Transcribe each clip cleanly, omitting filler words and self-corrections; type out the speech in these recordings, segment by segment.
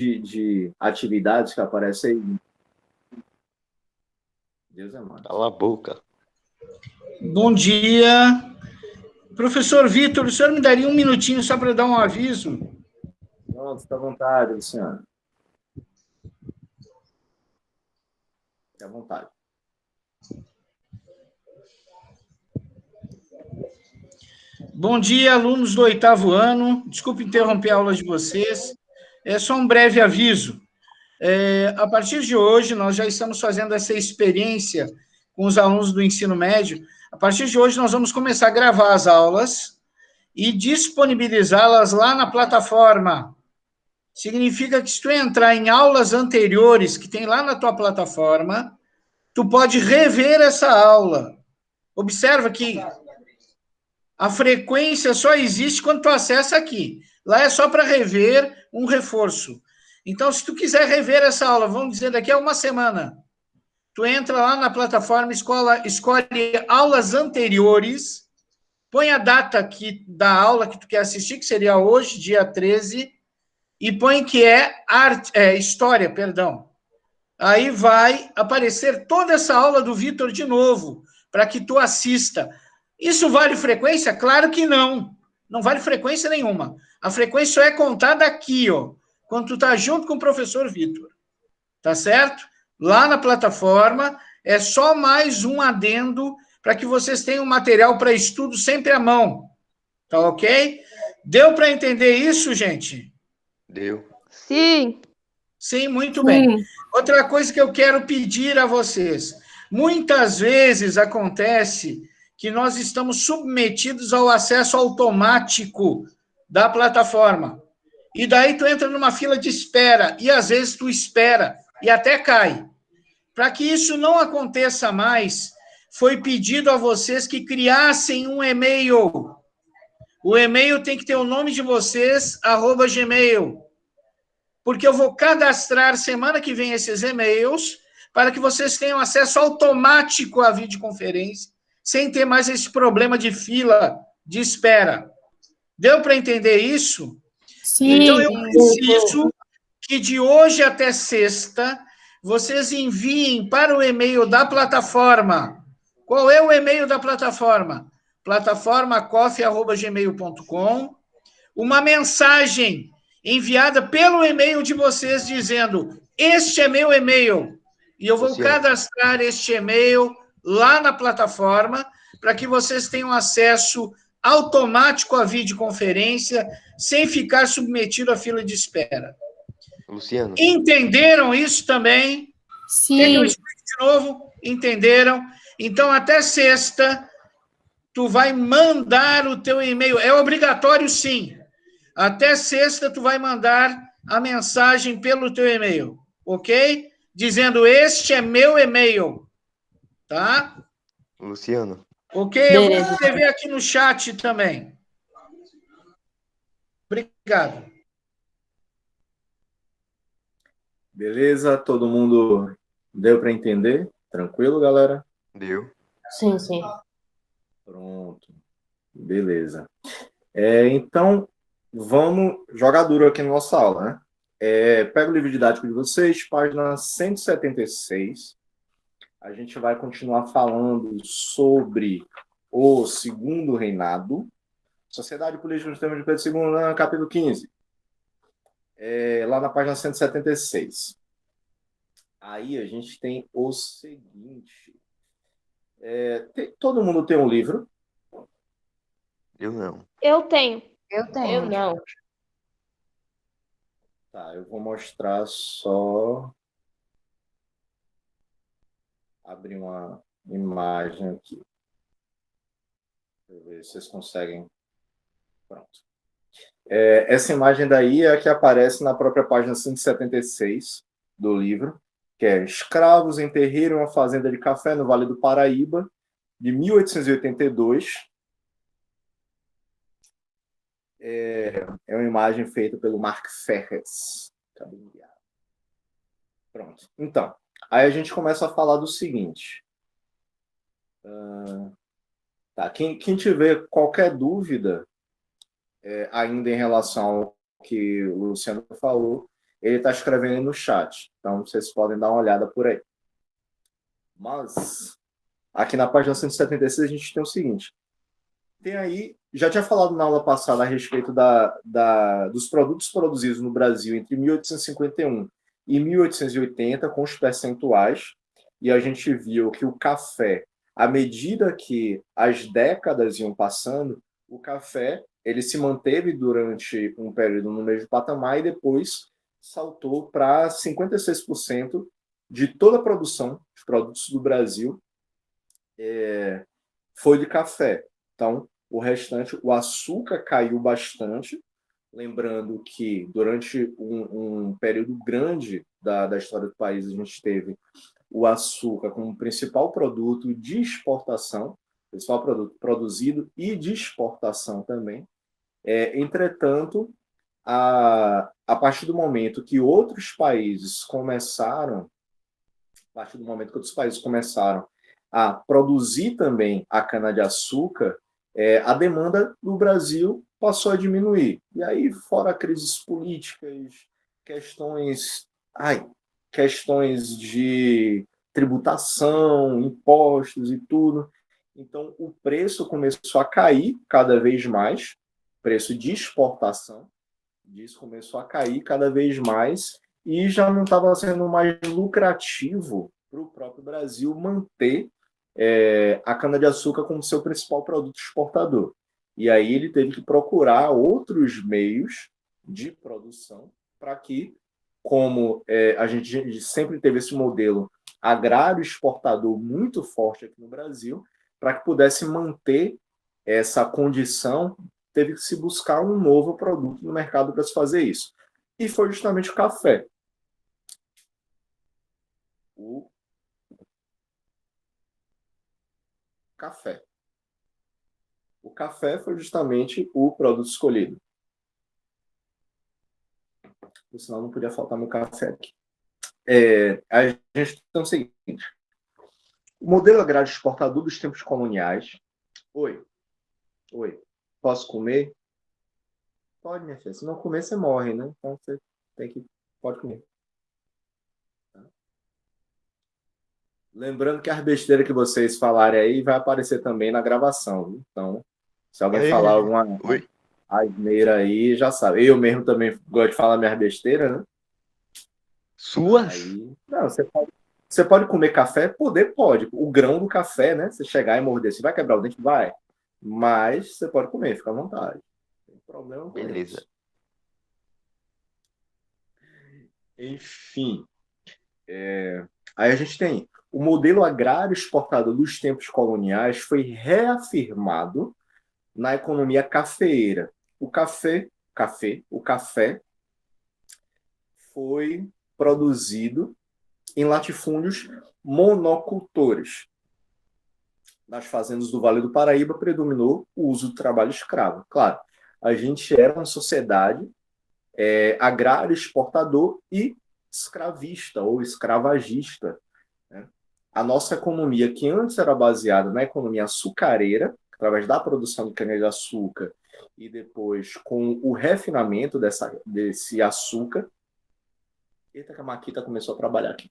de atividades que aparecem aí. Deus é mais. Cala a boca. Bom dia. Professor Vitor, o senhor me daria um minutinho só para dar um aviso? Pronto, fica à vontade, Luciano. Fique à vontade. Bom dia, alunos do 8º ano. Desculpe interromper a aula de vocês. É só um breve aviso. A partir de hoje, nós já estamos fazendo essa experiência com os alunos do ensino médio. A partir de hoje, nós vamos começar a gravar as aulas e disponibilizá-las lá na plataforma. Significa que se tu entrar em aulas anteriores que tem lá na tua plataforma, tu pode rever essa aula. Observa que a frequência só existe quando tu acessa aqui. Lá é só para rever um reforço. Então, se tu quiser rever essa aula, vamos dizer, daqui a uma semana, tu entra lá na plataforma, escolhe aulas anteriores, põe a data da aula que tu quer assistir, que seria hoje, dia 13, e põe que história, perdão. Aí vai aparecer toda essa aula do Vitor de novo, para que tu assista. Isso vale frequência? Claro que não. Não vale frequência nenhuma. A frequência só é contada aqui, ó, quando tu tá junto com o professor Vitor. Tá certo? Lá na plataforma, é só mais um adendo para que vocês tenham material para estudo sempre à mão. Tá ok? Deu para entender isso, gente? Deu. Sim. Sim, muito bem. Outra coisa que eu quero pedir a vocês. Muitas vezes acontece que nós estamos submetidos ao acesso automático da plataforma. E daí tu entra numa fila de espera, e às vezes tu espera, e até cai. Para que isso não aconteça mais, foi pedido a vocês que criassem um e-mail. O e-mail tem que ter o nome de vocês, @gmail. Porque eu vou cadastrar semana que vem esses e-mails para que vocês tenham acesso automático à videoconferência, sem ter mais esse problema de fila de espera. Deu para entender isso? Sim. Então, eu preciso que de hoje até sexta, vocês enviem para o e-mail da plataforma. Qual é o e-mail da plataforma? plataformacoff@gmail.com. Uma mensagem enviada pelo e-mail de vocês dizendo: este é meu e-mail. E eu vou cadastrar este e-mail lá na plataforma para que vocês tenham acesso automático à videoconferência sem ficar submetido à fila de espera. Luciano. Entenderam isso também? Sim. Quer que eu explique de novo? Entenderam? Então, até sexta, tu vai mandar o teu e-mail. É obrigatório, sim. Até sexta, tu vai mandar a mensagem pelo teu e-mail, ok? Dizendo, este é meu e-mail, tá? Luciano. Ok? Eu vou escrever aqui no chat também. Obrigado. Beleza? Todo mundo deu para entender? Tranquilo, galera? Deu. Sim, sim. Pronto. Beleza. Então, vamos jogar duro aqui na nossa aula, né? Pega o livro didático de vocês, página 176. A gente vai continuar falando sobre o Segundo Reinado, Sociedade Política nos Tempos de Pedro II, capítulo 15. Lá na página 176. Aí a gente tem o seguinte. Todo mundo tem um livro? Eu não. Eu tenho. Eu tenho. Eu não. Tá, eu vou mostrar só... Abrir uma imagem aqui. Deixa eu ver se vocês conseguem. Pronto. Essa imagem daí é a que aparece na própria página 176 do livro, que é Escravos em Terreiro, uma fazenda de café no Vale do Paraíba, de 1882. É uma imagem feita pelo Mark Ferres. Pronto. Então, aí a gente começa a falar do seguinte. Quem tiver qualquer dúvida ainda em relação ao que o Luciano falou, ele está escrevendo aí no chat. Então, vocês podem dar uma olhada por aí. Mas, aqui na página 176, a gente tem o seguinte. Tem aí, já tinha falado na aula passada a respeito dos produtos produzidos no Brasil entre 1851 e 1880, com os percentuais, e a gente viu que o café, à medida que as décadas iam passando, o café ele se manteve durante um período no mesmo patamar e depois saltou para 56% de toda a produção de produtos do Brasil foi de café. Então, o restante, o açúcar caiu bastante, lembrando que durante um período grande da história do país, a gente teve o açúcar como principal produto de exportação, principal produto produzido e de exportação também. Entretanto, a partir do momento que outros países começaram a produzir também a cana-de-açúcar, a demanda do Brasil passou a diminuir. E aí, fora crises políticas, questões de tributação, impostos e tudo. Então, o preço começou a cair cada vez mais, preço de exportação disso começou a cair cada vez mais e já não estava sendo mais lucrativo para o próprio Brasil manter a cana-de-açúcar como seu principal produto exportador. E aí ele teve que procurar outros meios de produção para que, como a gente sempre teve esse modelo agrário exportador muito forte aqui no Brasil, para que pudesse manter essa condição, teve que se buscar um novo produto no mercado para se fazer isso. E foi justamente o café. O café. O café foi justamente o produto escolhido. Senão não podia faltar meu café aqui. A gente tem o seguinte. O modelo agrário exportador dos tempos coloniais. Oi. Posso comer? Pode, minha filha. Se não comer, você morre, né? Então você pode comer. Tá? Lembrando que as besteiras que vocês falarem aí vai aparecer também na gravação. Viu? Então, se alguém falar alguma asneira aí, já sabe. Eu mesmo também gosto de falar minhas besteiras, né? Suas? Aí, não, você pode comer café? Pode. O grão do café, né? Você chegar e morder, você vai quebrar o dente? Vai. Mas você pode comer, fica à vontade. Não tem problema com Beleza. isso. Enfim. Aí a gente tem o modelo agrário exportador dos tempos coloniais foi reafirmado na economia cafeeira. O café foi produzido em latifúndios monocultores. Nas fazendas do Vale do Paraíba predominou o uso do trabalho escravo. Claro, a gente era uma sociedade agrário exportador e escravista ou escravagista. Né? A nossa economia, que antes era baseada na economia açucareira, através da produção de cana-de-açúcar e depois com o refinamento desse açúcar. Eita, que a Maquita começou a trabalhar aqui.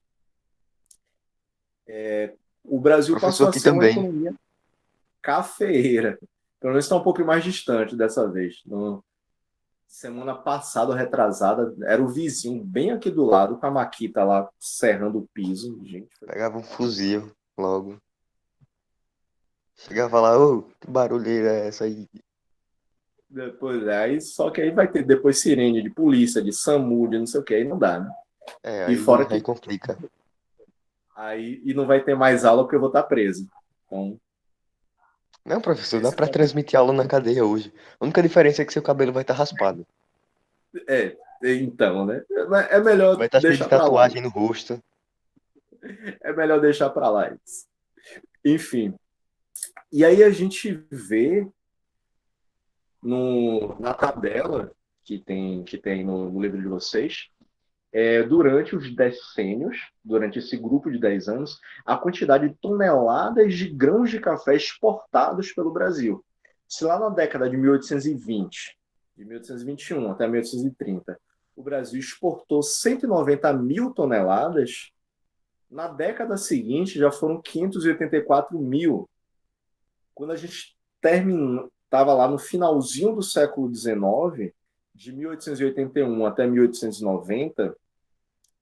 O Brasil Professor passou a aqui ser uma também. economia cafeeira. Pelo menos está um pouco mais distante dessa vez. Semana passada, retrasada, era o vizinho bem aqui do lado, com a Maquita lá serrando o piso. Gente, Pegava um fuzil logo. Chegava lá, ô, que barulheira é essa aí? Depois, só que aí vai ter depois sirene de polícia, de SAMU, de não sei o que, aí não dá, né? Aí, E fora aí que complica. e não vai ter mais aula porque eu vou estar preso. Então, Não, professor, dá pra transmitir aula na cadeia hoje. A única diferença é que seu cabelo vai estar raspado. então, né? É melhor Vai estar cheio de deixar para lá. tatuagem no rosto. É melhor deixar para lá isso. Enfim. E aí a gente vê na tabela que tem no livro de vocês, durante os decênios, durante esse grupo de 10 anos, a quantidade de toneladas de grãos de café exportados pelo Brasil. Se lá na década de 1820, de 1821 até 1830, o Brasil exportou 190 mil toneladas, na década seguinte já foram 584 mil. Quando a gente estava lá no finalzinho do século XIX, de 1881 até 1890,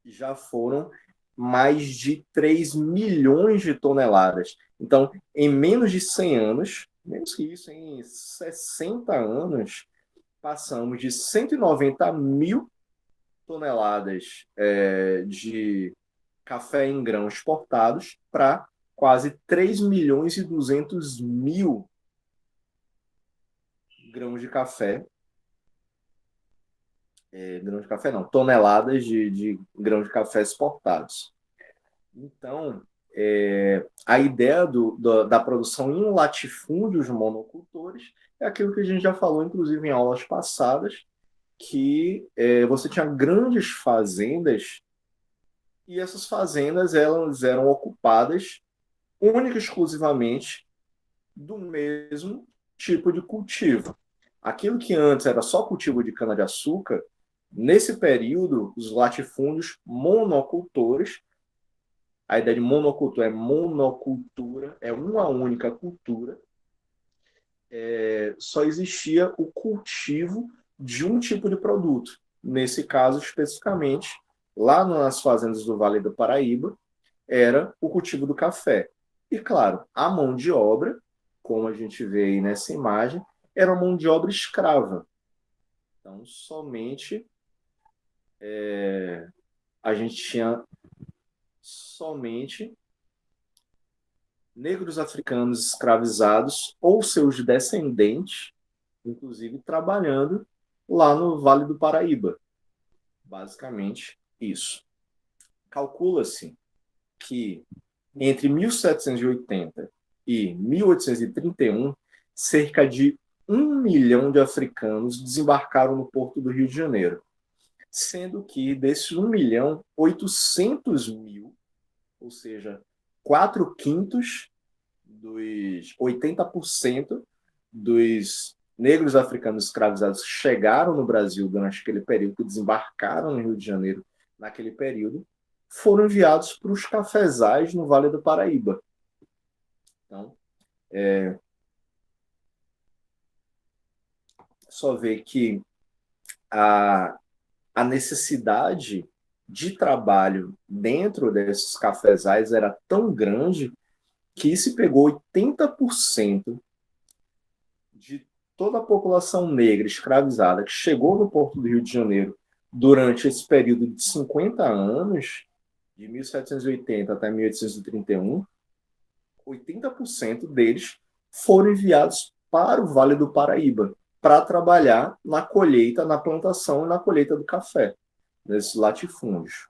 já foram mais de 3 milhões de toneladas. Então, em menos de 100 anos, menos que isso, em 60 anos, passamos de 190 mil toneladas de café em grão exportados para quase 3 milhões e 200 mil grãos de café. Grãos de café não, toneladas de grãos de café exportados. Então, a ideia da produção em latifúndios monocultores é aquilo que a gente já falou, inclusive, em aulas passadas, que você tinha grandes fazendas e essas fazendas elas eram ocupadas única e exclusivamente do mesmo tipo de cultivo. Aquilo que antes era só cultivo de cana-de-açúcar, nesse período, os latifúndios monocultores, a ideia de monocultura é monocultura, é uma única cultura, só existia o cultivo de um tipo de produto. Nesse caso, especificamente, lá nas fazendas do Vale do Paraíba, era o cultivo do café. E, claro, a mão de obra, como a gente vê aí nessa imagem, era uma mão de obra escrava. Então, somente a gente tinha somente negros africanos escravizados ou seus descendentes, inclusive trabalhando lá no Vale do Paraíba. Basicamente isso. Calcula-se que entre 1780 e 1831, cerca de 1 milhão de africanos desembarcaram no porto do Rio de Janeiro, sendo que desses 1 milhão, 800 mil, ou seja, 4/5 dos 80% dos negros africanos escravizados que chegaram no Brasil durante aquele período, que desembarcaram no Rio de Janeiro naquele período, foram enviados para os cafezais no Vale do Paraíba. Então, só ver que a necessidade de trabalho dentro desses cafezais era tão grande que se pegou 80% de toda a população negra escravizada que chegou no Porto do Rio de Janeiro durante esse período de 50 anos, de 1780 até 1831, 80% deles foram enviados para o Vale do Paraíba para trabalhar na colheita, na plantação e na colheita do café, nesses latifúndios.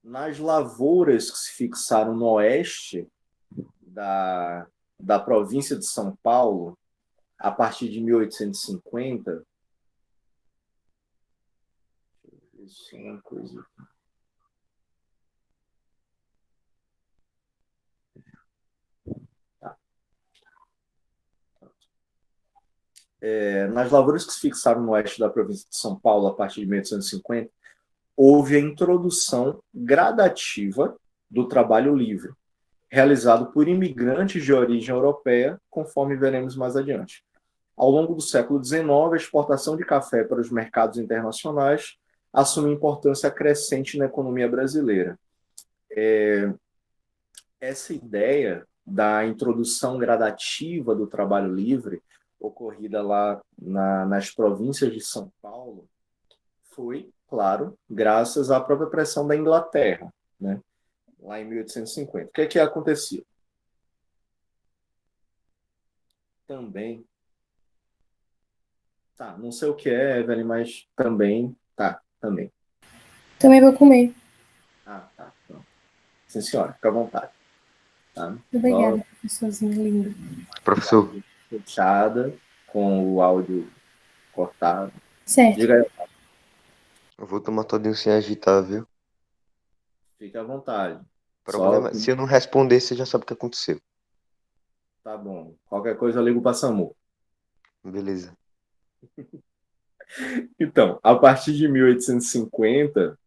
Nas lavouras que se fixaram no oeste da província de São Paulo, a partir de 1850, deixa eu ver uma coisa. Nas lavouras que se fixaram no oeste da província de São Paulo, a partir de 1850, houve a introdução gradativa do trabalho livre, realizado por imigrantes de origem europeia, conforme veremos mais adiante. Ao longo do século XIX, a exportação de café para os mercados internacionais assumiu importância crescente na economia brasileira. Essa ideia da introdução gradativa do trabalho livre, ocorrida lá nas províncias de São Paulo, foi, claro, graças à própria pressão da Inglaterra, né? Lá em 1850. O que é que acontecia? Também. Tá, não sei o que é, Evelyn, mas também. Tá, também. Também vou comer. Ah, tá. Pronto. Sim, senhora, fica à vontade. Tá? Obrigada, professorzinho lindo. Professor, Fechada, com o áudio cortado. Certo. Diga aí, eu vou tomar todinho sem agitar, viu? fica à vontade. Problema, se eu não responder, você já sabe o que aconteceu. Tá bom. Qualquer coisa eu ligo para SAMU. Beleza. Então, a partir de 1850,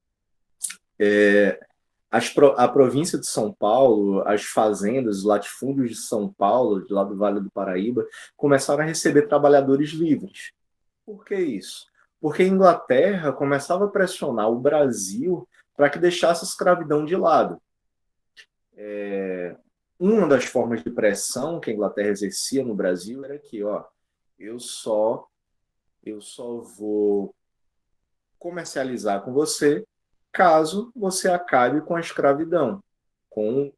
a província de São Paulo, as fazendas, os latifúndios de São Paulo, de lá do Vale do Paraíba, começaram a receber trabalhadores livres. Por que isso? Porque a Inglaterra começava a pressionar o Brasil para que deixasse a escravidão de lado. Uma das formas de pressão que a Inglaterra exercia no Brasil era que, ó, eu só vou comercializar com você caso você acabe com a escravidão, com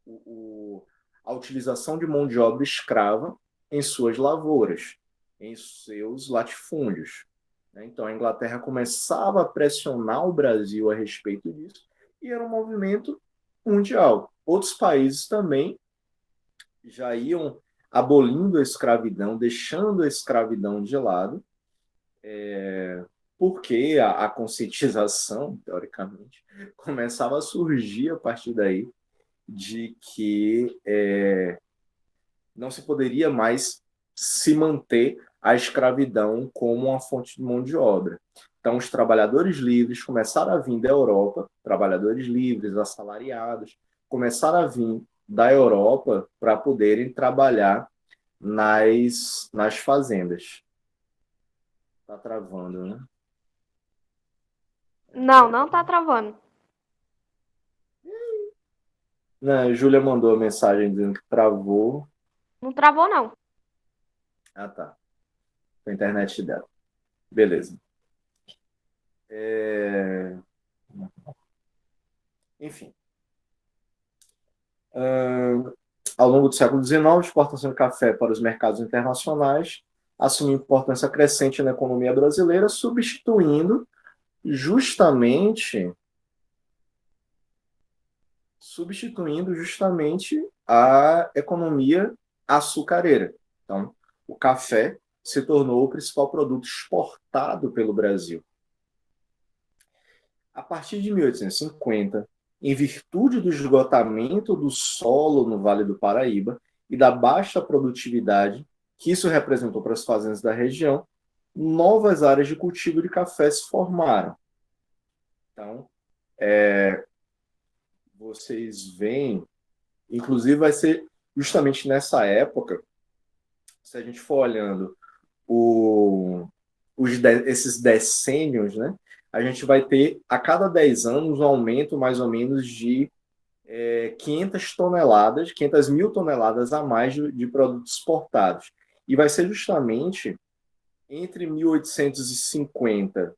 a utilização de mão de obra escrava em suas lavouras, em seus latifúndios. Então, a Inglaterra começava a pressionar o Brasil a respeito disso, e era um movimento mundial. Outros países também já iam abolindo a escravidão, deixando a escravidão de lado, porque a conscientização, teoricamente, começava a surgir a partir daí de que não se poderia mais se manter a escravidão como uma fonte de mão de obra. Então, os trabalhadores livres começaram a vir da Europa, trabalhadores livres, assalariados, começaram a vir da Europa para poderem trabalhar nas fazendas. Está travando, né? Não tá travando. Não, a Júlia mandou a mensagem dizendo que travou. Não travou, não. Ah, tá. A internet dela. Beleza. Enfim. Ao longo do século XIX, a exportação de café para os mercados internacionais assumiu importância crescente na economia brasileira, substituindo justamente a economia açucareira. Então, o café se tornou o principal produto exportado pelo Brasil. A partir de 1850, em virtude do esgotamento do solo no Vale do Paraíba e da baixa produtividade que isso representou para as fazendas da região, novas áreas de cultivo de café se formaram. Então, vocês veem, inclusive vai ser justamente nessa época, se a gente for olhando esses decênios, né, a gente vai ter a cada 10 anos um aumento mais ou menos de 500 mil toneladas a mais de produtos exportados. E vai ser justamente entre 1850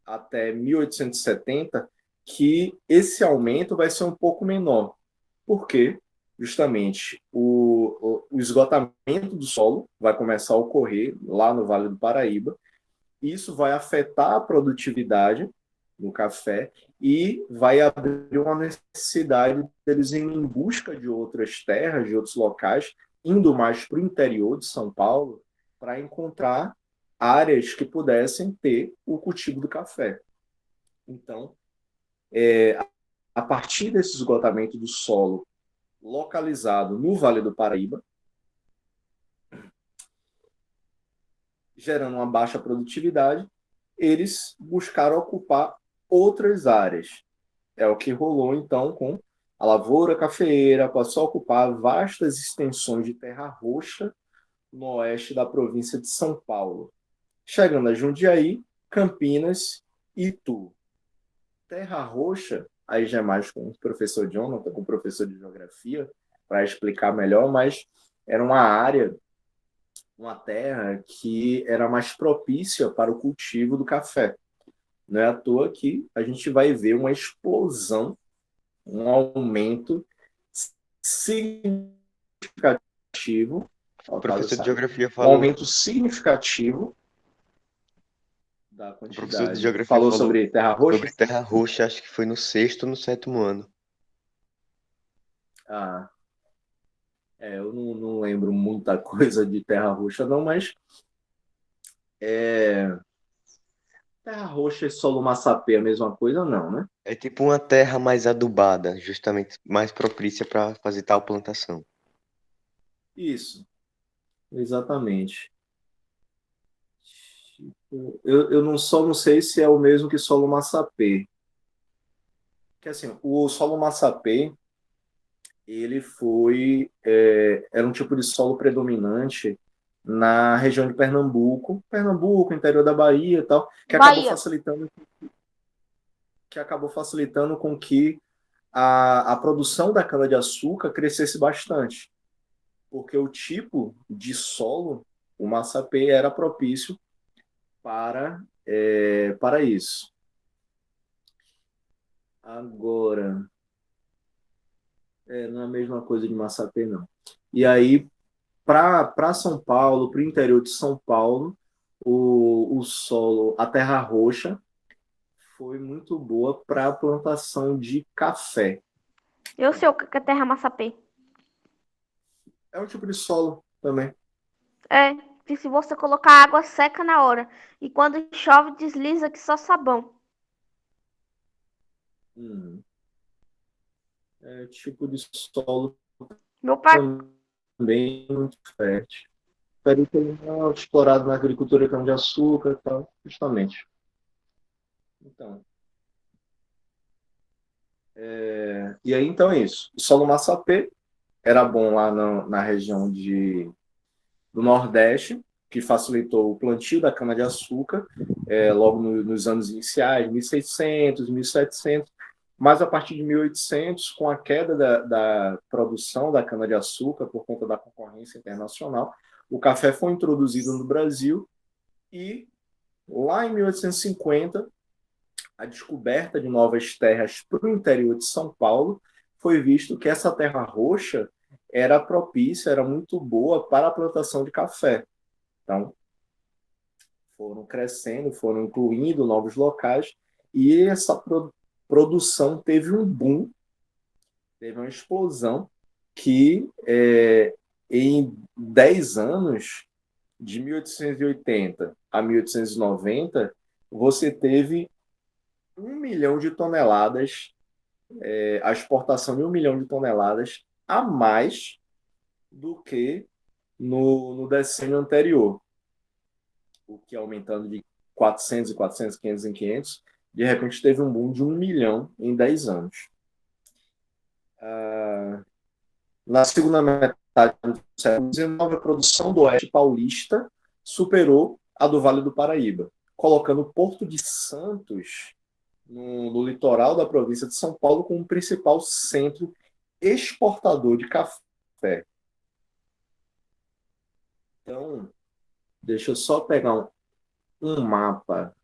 até 1870 que esse aumento vai ser um pouco menor. Por quê? Justamente o esgotamento do solo vai começar a ocorrer lá no Vale do Paraíba. Isso vai afetar a produtividade do café e vai abrir uma necessidade deles irem em busca de outras terras, de outros locais, indo mais para o interior de São Paulo, para encontrar áreas que pudessem ter o cultivo do café. Então, a partir desse esgotamento do solo localizado no Vale do Paraíba, gerando uma baixa produtividade, eles buscaram ocupar outras áreas. É o que rolou, então, com a lavoura cafeeira, passou a ocupar vastas extensões de terra roxa no oeste da província de São Paulo, chegando a Jundiaí, Campinas e Itu. Terra roxa, aí já é mais com o professor Jonathan, com o professor de geografia, para explicar melhor, mas era uma área, uma terra que era mais propícia para o cultivo do café. Não é à toa que a gente vai ver uma explosão, um aumento significativo. O professor de geografia Um falou. aumento significativo da O professor de quantidade. geografia Falou sobre terra roxa? sobre terra roxa, acho que foi no 6º ou no 7º ano. Eu não lembro muita coisa de terra roxa, não, mas terra roxa e solo massapê é a mesma coisa, não, né? É tipo uma terra mais adubada, justamente mais propícia para fazer tal plantação. Isso, exatamente. Eu não sei se é o mesmo que solo massapê. Que assim, o solo massapê, era um tipo de solo predominante na região de Pernambuco, interior da Bahia e tal, Bahia. que acabou facilitando com que a produção da cana-de-açúcar crescesse bastante, porque o tipo de solo, o massapê, era propício para isso. Agora, não é a mesma coisa de massapê, não. E aí, para São Paulo, para o interior de São Paulo, o solo, a terra roxa, foi muito boa para a plantação de café. Eu sei o que é terra massapê. É um tipo de solo também. É, que se você colocar água seca na hora. E quando chove, desliza que só sabão. Hum. É tipo de solo Meu pai. também muito fértil. Peru tem explorado na agricultura de cana-de-açúcar e tal, justamente. Então, e aí, então é isso. O solo massapê era bom lá na região do Nordeste, que facilitou o plantio da cana-de-açúcar, logo nos anos iniciais, 1600, 1700, mas a partir de 1800, com a queda da produção da cana-de-açúcar por conta da concorrência internacional, o café foi introduzido no Brasil e, lá em 1850, a descoberta de novas terras para o interior de São Paulo, foi visto que essa terra roxa era propícia, era muito boa para a plantação de café. Então, foram crescendo, foram incluindo novos locais, e essa produção teve um boom, teve uma explosão, que em 10 anos, de 1880 a 1890, você teve 1 milhão de toneladas, a exportação de 1 milhão de toneladas a mais do que no decênio anterior, o que aumentando de 400 em 400, 500 em 500, de repente teve um boom de 1 milhão em 10 anos. Na segunda metade do século XIX, a produção do Oeste Paulista superou a do Vale do Paraíba, colocando o Porto de Santos no litoral da província de São Paulo como o principal centro exportador de café. Então, deixa eu só pegar um mapa,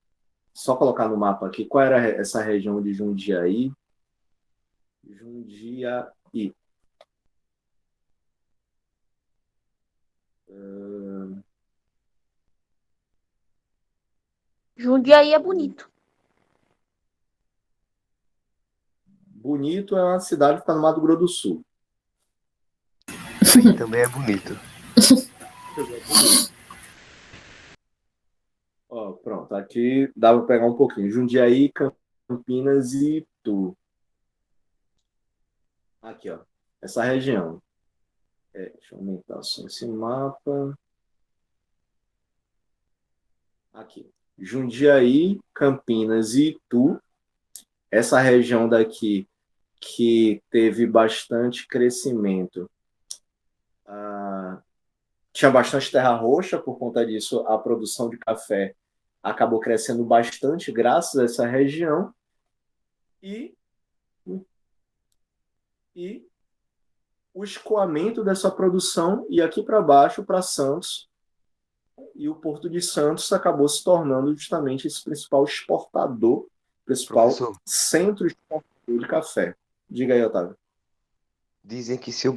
só colocar no mapa aqui, qual era essa região de Jundiaí? Jundiaí. Jundiaí é bonito. Bonito é uma cidade que está no Mato Grosso do Sul. Também é bonito. Ó, pronto, aqui dá para pegar um pouquinho. Jundiaí, Campinas e Itu. Aqui, ó, essa região. Deixa eu aumentar só esse mapa. Aqui. Jundiaí, Campinas e Itu. Essa região daqui que teve bastante crescimento. Tinha bastante terra roxa, por conta disso a produção de café acabou crescendo bastante graças a essa região. E o escoamento dessa produção ia aqui para baixo, para Santos, e o Porto de Santos acabou se tornando justamente esse principal exportador, principal Professor, centro exportador de café. Diga aí, Otávio. dizem que se o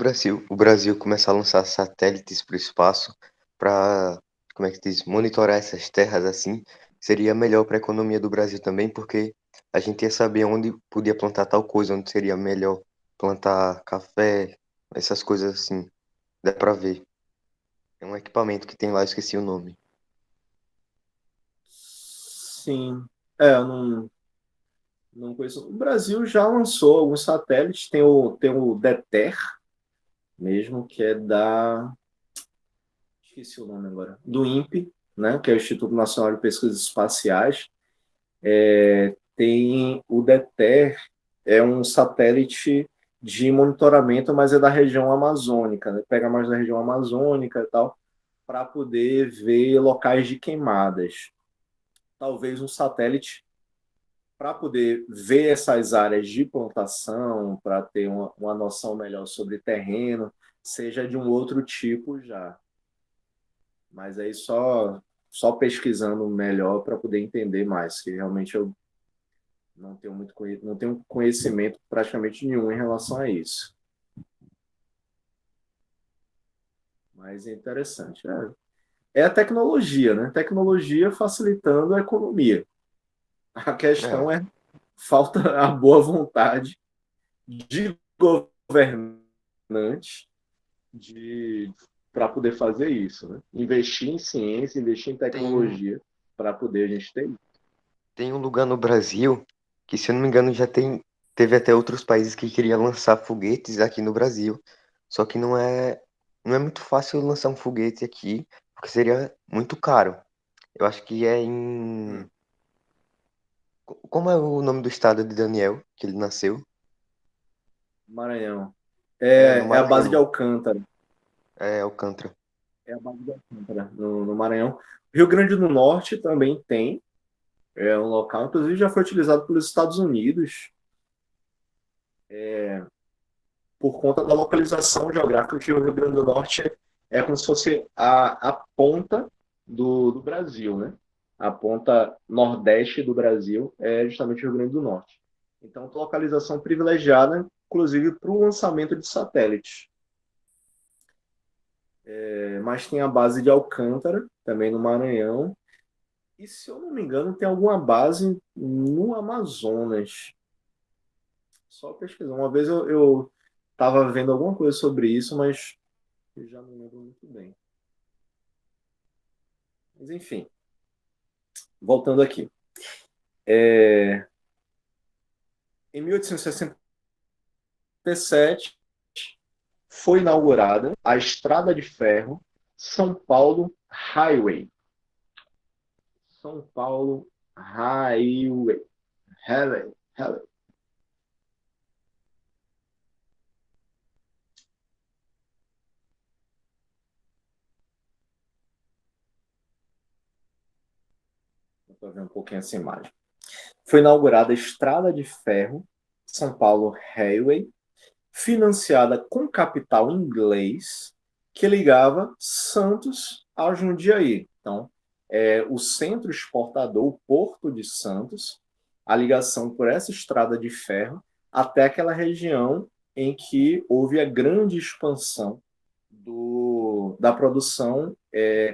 Brasil começar a lançar satélites para o espaço para, como é que diz, monitorar essas terras assim, seria melhor para a economia do Brasil também, porque a gente ia saber onde podia plantar tal coisa, onde seria melhor plantar café, essas coisas assim. Dá para ver. É um equipamento que tem lá, eu esqueci o nome. Sim. Eu não conheço. O Brasil já lançou alguns satélites, tem o DETER mesmo, que é da. Esqueci o nome agora. Do INPE, né, que é o Instituto Nacional de Pesquisas Espaciais, tem o DETER, é um satélite de monitoramento, mas é da região amazônica, né? Pega mais da região amazônica e tal, para poder ver locais de queimadas. Talvez um satélite para poder ver essas áreas de plantação, para ter uma noção melhor sobre terreno, seja de um outro tipo já. Mas aí só pesquisando melhor para poder entender mais, que realmente eu não tenho conhecimento praticamente nenhum em relação a isso. Mas é interessante. É a tecnologia, né? Tecnologia facilitando a economia. A É, questão é falta a boa vontade de governantes de para poder fazer isso, né? Investir em ciência, investir em tem, tecnologia para poder a gente ter isso. tem um lugar no Brasil que, se eu não me engano, teve até outros países que queriam lançar foguetes aqui no Brasil. Só que não é muito fácil lançar um foguete aqui, porque seria muito caro. Eu acho que é em. Como é o nome do estado de Daniel, que ele nasceu? Maranhão. É, no É a base de Maranhão. Alcântara. É, Alcântara. É a base de Alcântara, no Maranhão. Rio Grande do Norte também tem. É um local, inclusive já foi utilizado pelos Estados Unidos por conta da localização geográfica, que o Rio Grande do Norte é como se fosse a ponta do Brasil, né? A ponta nordeste do Brasil é justamente o Rio Grande do Norte. Então, localização privilegiada, inclusive para o lançamento de satélites. Mas tem a base de Alcântara, também no Maranhão. E, se eu não me engano, tem alguma base no Amazonas. Só pesquisar. Uma vez eu estava vendo alguma coisa sobre isso, mas eu já não lembro muito bem. Mas, enfim, voltando aqui. Em 1867, foi inaugurada a Estrada de Ferro São Paulo Highway. São Paulo Highway. Highway. Vou ver um pouquinho essa imagem. Foi inaugurada a Estrada de Ferro São Paulo Highway, financiada com capital inglês, que ligava Santos a Jundiaí. Então, o centro exportador, o Porto de Santos, a ligação por essa estrada de ferro até aquela região em que houve a grande expansão da produção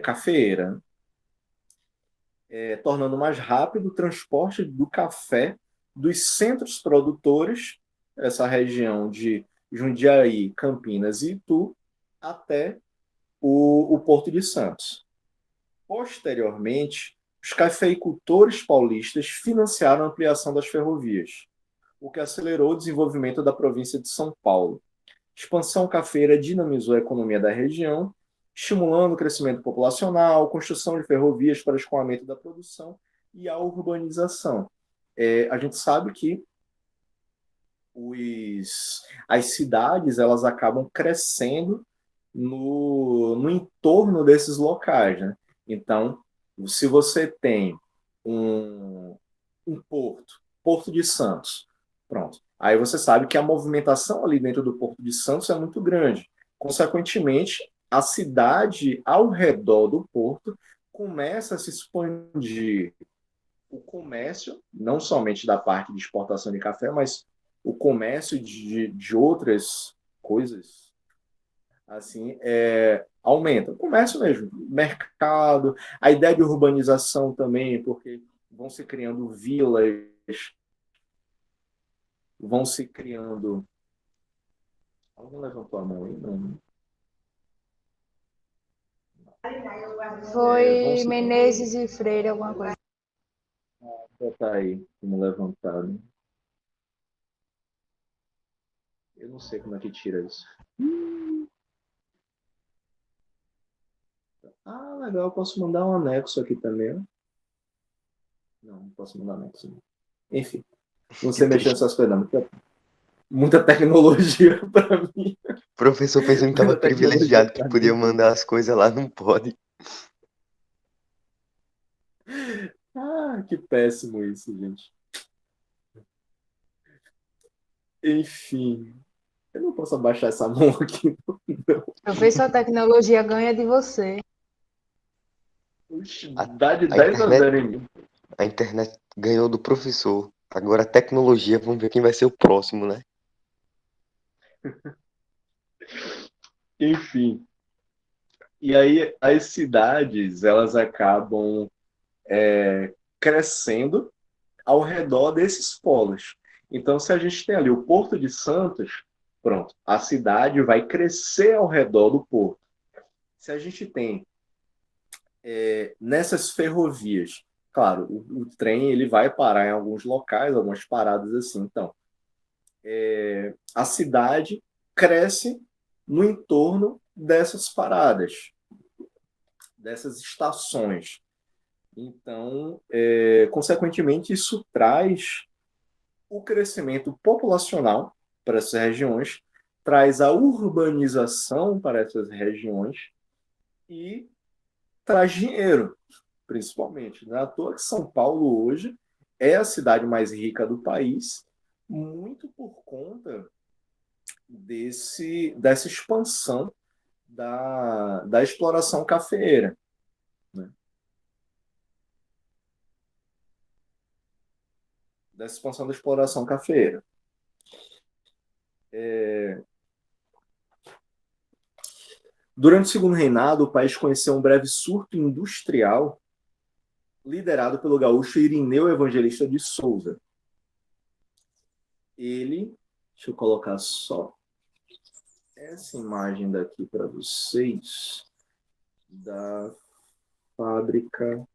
cafeeira, tornando mais rápido o transporte do café dos centros produtores, essa região de Jundiaí, Campinas e Itu, até o Porto de Santos. Posteriormente, os cafeicultores paulistas financiaram a ampliação das ferrovias, o que acelerou o desenvolvimento da província de São Paulo. Expansão cafeira dinamizou a economia da região, estimulando o crescimento populacional, construção de ferrovias para escoamento da produção e a urbanização. A gente sabe que as cidades elas acabam crescendo no entorno desses locais, né? Então, se você tem um Porto de Santos, pronto. Aí você sabe que a movimentação ali dentro do Porto de Santos é muito grande. Consequentemente, a cidade ao redor do porto começa a se expandir o comércio, não somente da parte de exportação de café, mas o comércio de outras coisas, assim, aumenta. O comércio mesmo, mercado, a ideia de urbanização também, porque vão se criando vilas, vão se criando. Alguém levantou a mão aí? Não. Vão Foi se Menezes e Freire, alguma coisa. botar aí como levantado. Eu não sei como é que tira isso. Ah, legal, eu posso mandar um anexo aqui também. Ó. Não posso mandar anexo. Não. Enfim, não sei mexer nessas coisas, não. Muita tecnologia para mim. O professor pensando que Muita tava tecnologia privilegiado, que para podia mim. mandar as coisas lá, não pode. Ah, que péssimo isso, gente. Enfim, eu não posso abaixar essa mão aqui. Professor, a tecnologia ganha de você. Oxi, A, dá de a 10 a internet, 0 em mim. a internet ganhou do professor. Agora a tecnologia, vamos ver quem vai ser o próximo, né? Enfim. E aí as cidades, elas acabam crescendo ao redor desses polos. Então, se a gente tem ali o Porto de Santos, pronto, a cidade vai crescer ao redor do porto. Se a gente tem nessas ferrovias, claro, o trem ele vai parar em alguns locais, algumas paradas assim. Então, a cidade cresce no entorno dessas paradas, dessas estações. Então, consequentemente, isso traz o crescimento populacional para essas regiões, traz a urbanização para essas regiões e traz dinheiro, principalmente. Não é à toa que São Paulo hoje é a cidade mais rica do país, muito por conta dessa expansão da exploração cafeeira. Né? Dessa expansão da exploração cafeeira. Durante o segundo reinado, o país conheceu um breve surto industrial liderado pelo gaúcho Irineu Evangelista de Souza. Ele, deixa eu colocar só essa imagem daqui para vocês, da fábrica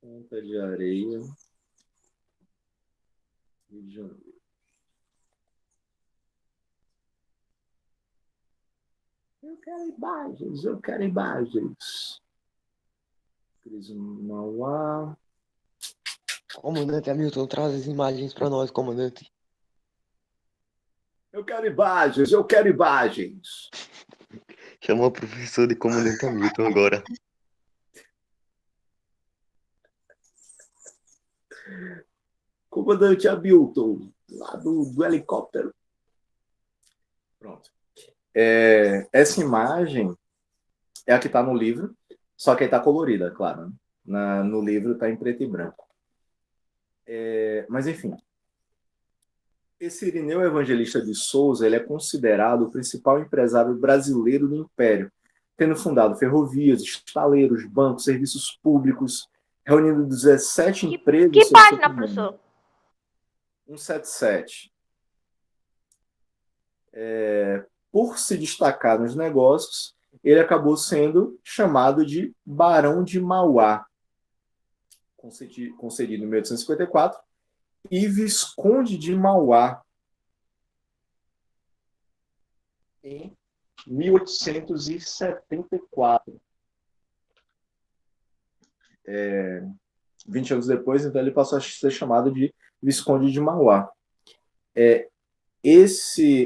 Ponta de Areia, Rio de Janeiro. Eu quero imagens, eu quero imagens. Cris Mauá. Comandante Hamilton, traz as imagens para nós, comandante. Eu quero imagens, eu quero imagens. Chamou o professor de comandante Hamilton agora. Comandante Hamilton, lá do helicóptero. Pronto. Essa imagem é a que está no livro, só que aí está colorida, claro. Né? No livro está em preto e branco. Mas, enfim. Esse Irineu Evangelista de Souza ele é considerado o principal empresário brasileiro do Império, tendo fundado ferrovias, estaleiros, bancos, serviços públicos, reunindo 17 empresas Que sob seu página, comando. professor? 177. Por se destacar nos negócios, ele acabou sendo chamado de Barão de Mauá, concedido em 1854, e Visconde de Mauá, em 1874. 20 anos depois, então ele passou a ser chamado de Visconde de Mauá.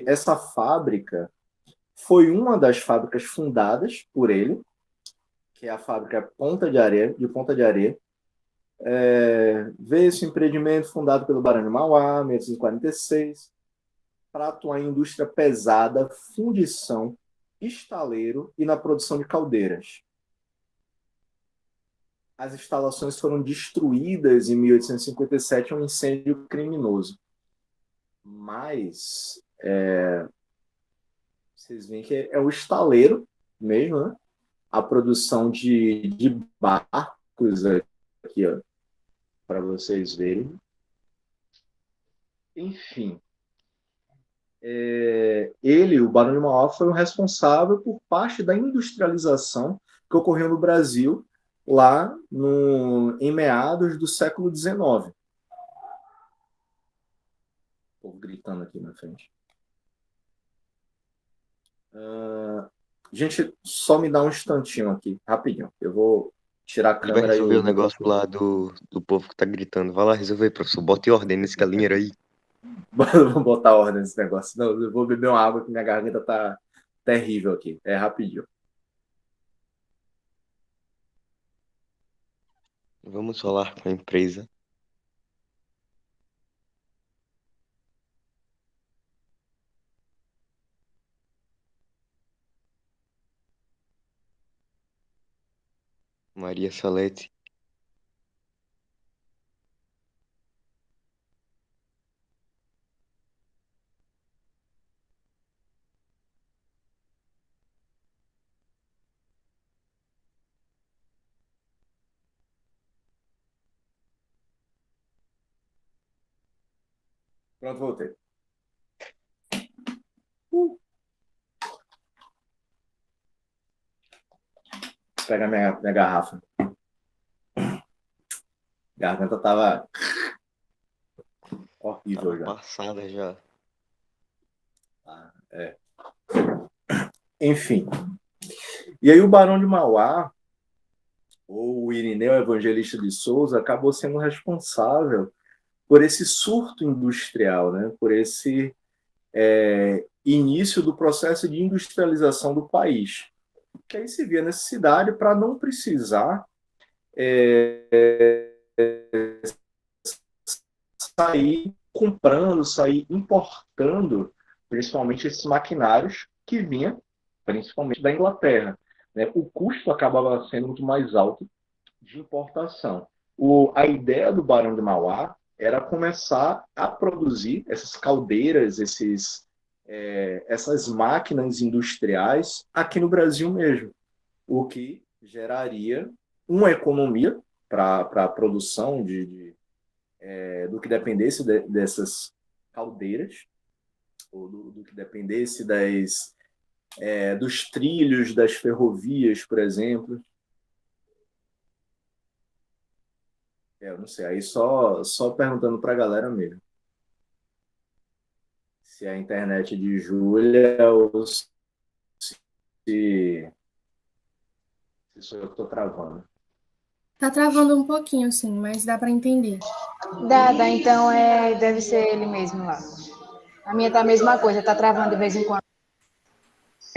Essa fábrica foi uma das fábricas fundadas por ele, que é a fábrica de Ponta de Areia. Veio esse empreendimento fundado pelo Barão de Mauá, em 1846, para atuar em indústria pesada, fundição, estaleiro e na produção de caldeiras. As instalações foram destruídas em 1857 em um incêndio criminoso. Mas vocês veem que é o estaleiro mesmo, né? A produção de barcos aqui, para vocês verem. Enfim, o Barão de Mauá, foi o responsável por parte da industrialização que ocorreu no Brasil lá em meados do século XIX. Estou gritando aqui na frente. Gente, só me dá um instantinho aqui, rapidinho. Eu vou tirar a Ele vai câmera e resolver o o negócio microfone. lá do povo que tá gritando. Vai lá resolver, professor. Bota em ordem nesse galinheiro aí. Vou botar ordem nesse negócio. Não, eu vou beber uma água que minha garganta tá terrível aqui. É rapidinho. Vamos falar com a empresa. Maria Salete. Pronto, voltei. Pega minha garrafa. A garganta tava horrível Tava já. passada já. É. Enfim. E aí o Barão de Mauá, ou o Irineu Evangelista de Souza, acabou sendo responsável por esse surto industrial, né? Por esse início do processo de industrialização do país. Que aí se via necessidade para não precisar sair comprando, sair importando, principalmente esses maquinários que vinham principalmente da Inglaterra, né? O custo acabava sendo muito mais alto de importação. A ideia do Barão de Mauá era começar a produzir essas caldeiras, essas máquinas industriais aqui no Brasil mesmo, o que geraria uma economia para a produção do que dependesse dessas caldeiras, ou do que dependesse dos trilhos das ferrovias, por exemplo. Eu não sei, aí só perguntando para a galera mesmo. Se é a internet de Júlia ou se sou eu que estou travando. Tá travando um pouquinho, sim, mas dá para entender. Dá, então deve ser ele mesmo lá. A minha tá a mesma coisa, tá travando de vez em quando.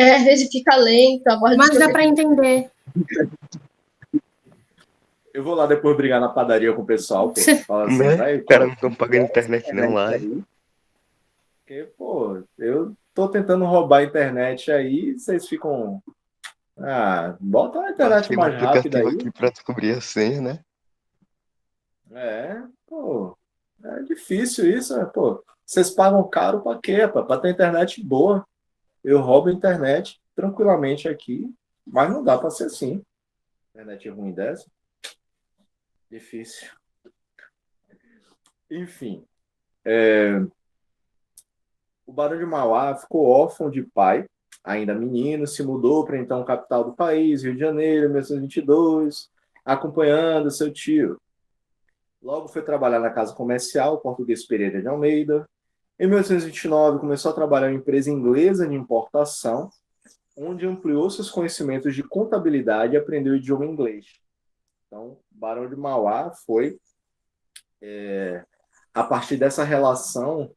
Às vezes fica lento, a voz Mas dá para entender. Eu vou lá depois brigar na padaria com o pessoal, pô. Fala assim, Né? vai, Os caras não estão pagando internet não lá. aí. Porque, pô, eu tô tentando roubar a internet aí, vocês ficam... bota a internet Baixei um mais rápida aplicativo aí. aqui pra descobrir a senha, né? Pô, é difícil isso, né? Pô, vocês pagam caro pra quê, pá? Pra ter internet boa. Eu roubo a internet tranquilamente aqui, mas não dá pra ser assim. Internet ruim dessa. Difícil. Enfim, o Barão de Mauá ficou órfão de pai, ainda menino, se mudou para então capital do país, Rio de Janeiro, 1922, acompanhando seu tio. Logo foi trabalhar na casa comercial Português Pereira de Almeida. Em 1929, começou a trabalhar em uma empresa inglesa de importação, onde ampliou seus conhecimentos de contabilidade e aprendeu o idioma inglês. Então, Barão de Mauá foi, a partir dessa relação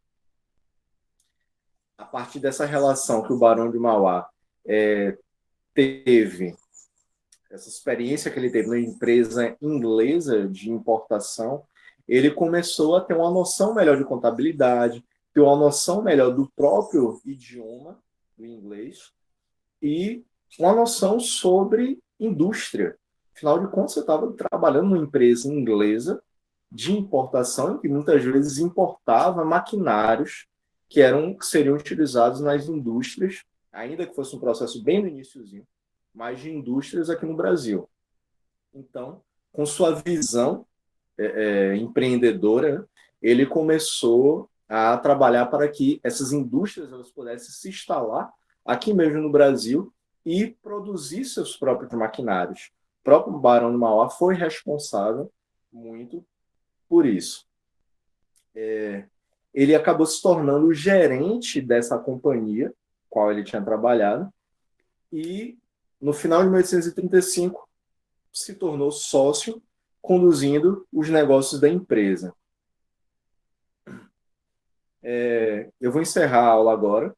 que o Barão de Mauá teve, essa experiência que ele teve na empresa inglesa de importação, ele começou a ter uma noção melhor de contabilidade, ter uma noção melhor do próprio idioma, do inglês, e uma noção sobre indústria. Afinal de contas, você estava trabalhando numa empresa inglesa de importação, que muitas vezes importava maquinários que seriam utilizados nas indústrias, ainda que fosse um processo bem no iniciozinho, mas de indústrias aqui no Brasil. Então, com sua visão empreendedora, ele começou a trabalhar para que essas indústrias elas pudessem se instalar aqui mesmo no Brasil e produzir seus próprios maquinários. O próprio Barão de Mauá foi responsável muito por isso. Ele acabou se tornando o gerente dessa companhia qual ele tinha trabalhado, e no final de 1835 se tornou sócio, conduzindo os negócios da empresa. Eu vou encerrar a aula agora,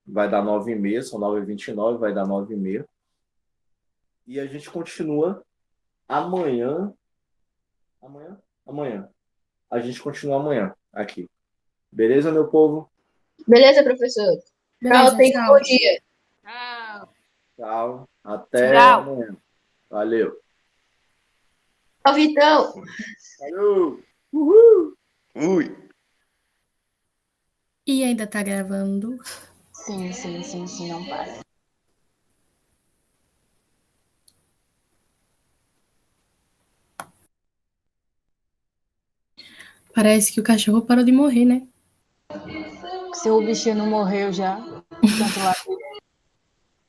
vai dar 9h30, são 9h29, vai dar 9h30, e a gente continua amanhã. Amanhã. A gente continua amanhã aqui. Beleza, meu povo? Beleza, professor? Beleza, Tchau, tenha um tchau. bom dia. Tchau. Até Tchau. amanhã. Valeu. Tchau, Vitão. Valeu. Ui! E ainda tá gravando. Sim, não para. Parece que o cachorro parou de morrer, né? Seu bichinho não morreu já? Tanto lá.